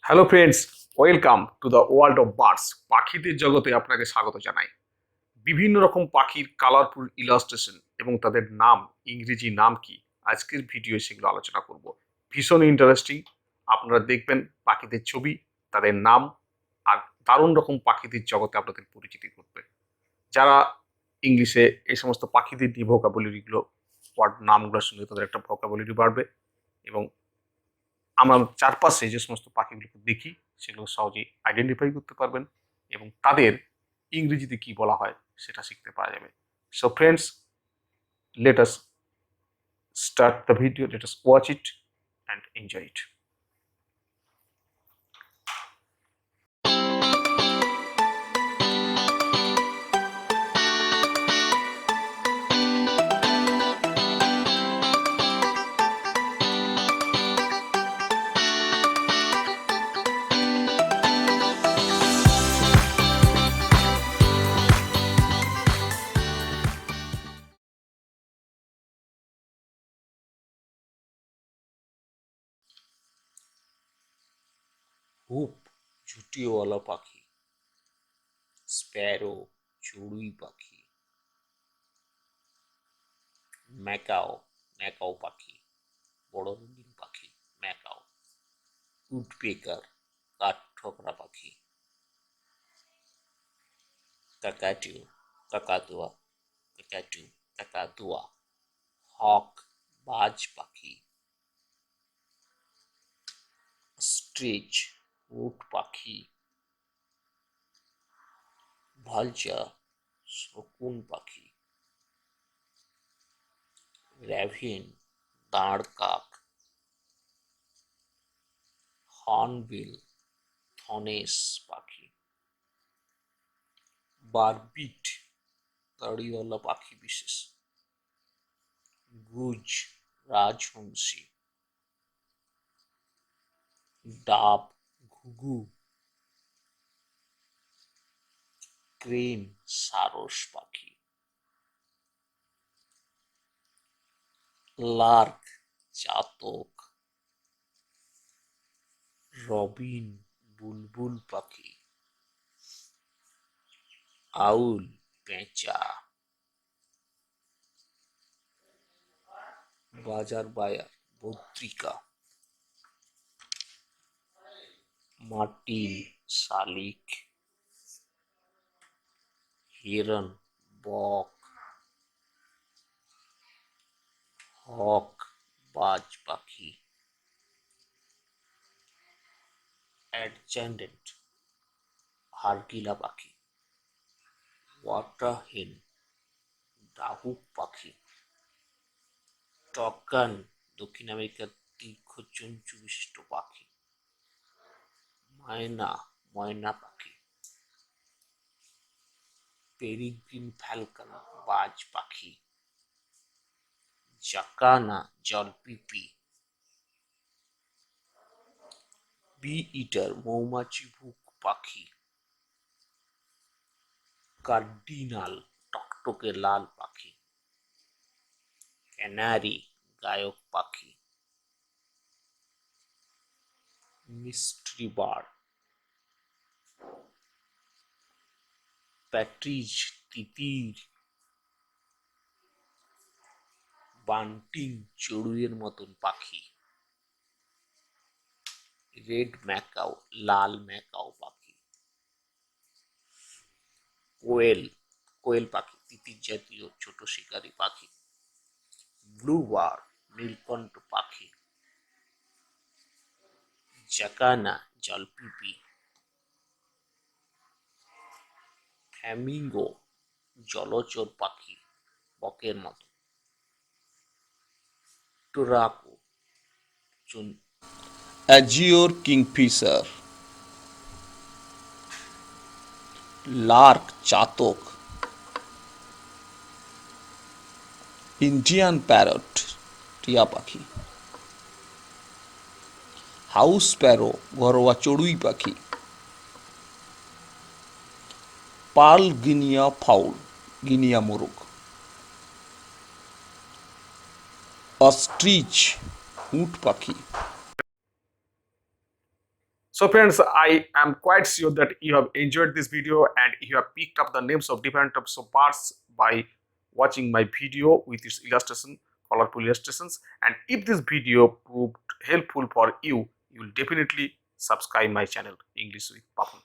Hello friends, welcome to the world of birds. পাখিদের জগতে আপনাকে স্বাগত জানাই। বিভিন্ন রকম পাখির কালারফুল ইলাস্ট্রেশন এবং তাদের নাম, ইংরেজি নাম কি, আজকের ভিডিও সেগুলো আলোচনা করব। ভীষণ ইন্টারেস্টিং। আপনারা দেখবেন পাখিদের ছবি, তাদের নাম, আর দারুণ রকম পাখিদের জগতে আপনাদের পরিচিতি ঘটবে। যারা ইংলিশে এই সমস্ত পাখিদের নিয়ে ভোকাবুলারিগুলো, ওয়ার্ড নামগুলো শুনলে তাদের একটা ভোকাবুলারি বাড়বে এবং আমরা চারপাশে যে সমস্ত পাখিগুলোকে দেখি সেগুলো সহজেই আইডেন্টিফাই করতে পারবেন এবং তাদের ইংরেজিতে কি বলা হয় সেটা শিখতে পারা যাবে। So friends, let us start the video, let us watch it and enjoy it. Hoopoe ঝুঁটিওয়ালা পাখি, স্প্যারো চড়ুই পাখি, ম্যাকাও ম্যাকাও পাখি, বড় রঙিন পাখি ম্যাকাও, উডপেকার কাঠঠোকরা পাখি, কাকাটু কাকাতুয়া কাকাটু কাকাতুয়া, হক বাজ পাখি, স্ট্রিচ উট পাখি, ভালচার শকুন পাখি, র্যাভেন দাঁড় কাক, হর্নবিল ধনেশ পাখি, বারবিট দাড়িওয়ালা পাখি বিশেষ, গুজ রাজহংসী, ডাব ঘুঘু, ক্রেন সারস পাখি, লার্ক চাতক, রবিন বুলবুল পাখি, আউল পেঁচা, বাজার বায়ার বদ্রিকা, মার্টিন শালিক, হিরণ বক, হক বাজ পাখি, অ্যাডজেন্ডেন্ট হারগিলা পাখি, ওয়াটার হেন ডাহুক পাখি, টগান দক্ষিণ আমেরিকার দীর্ঘ চঞ্চু বিশিষ্ট পাখি, ময়না ময়না পাখি, পেরিগ্রিন ফ্যালকন বাজ পাখি, জাকানা জলপিপি, বি ইটার মৌমাছি ভুক পাখি, কার্ডিনাল টকটকে লাল পাখি, ক্যানারি গায়ক পাখি, মিস্ট্রি বার্ড, প্যাট্রিজ তিতির, বান্টিং চড়ুইয়ের মতন পাখি, রেড ম্যাকাও লাল ম্যাকাও পাখি, কোয়েল কোয়েল পাখি তিতির জাতীয় ছোট শিকারী পাখি, ব্লু বার্ড নীলকণ্ঠ পাখি, জাকানা জলপিপি, ফ্ল্যামিঙ্গো জলচর পাখি বকের মতো, টোরাকো অ্যাজিওর কিংফিশার, লার্ক চাতক, ইন্ডিয়ান প্যারট টিয়া পাখি, হাউস স্প্যারো ঘরোয়া চড়ুই পাখি, পার্ল গিনিয়া ফাউল গিনিয়া মোরগ, অস্ট্রিচ উট পাখি। So So friends, I am quite sure that you have enjoyed this video and you have picked up the names of different types of birds by watching my video with its illustration, colorful illustrations. And if this video proved helpful for you, you will definitely subscribe my channel English with Papun.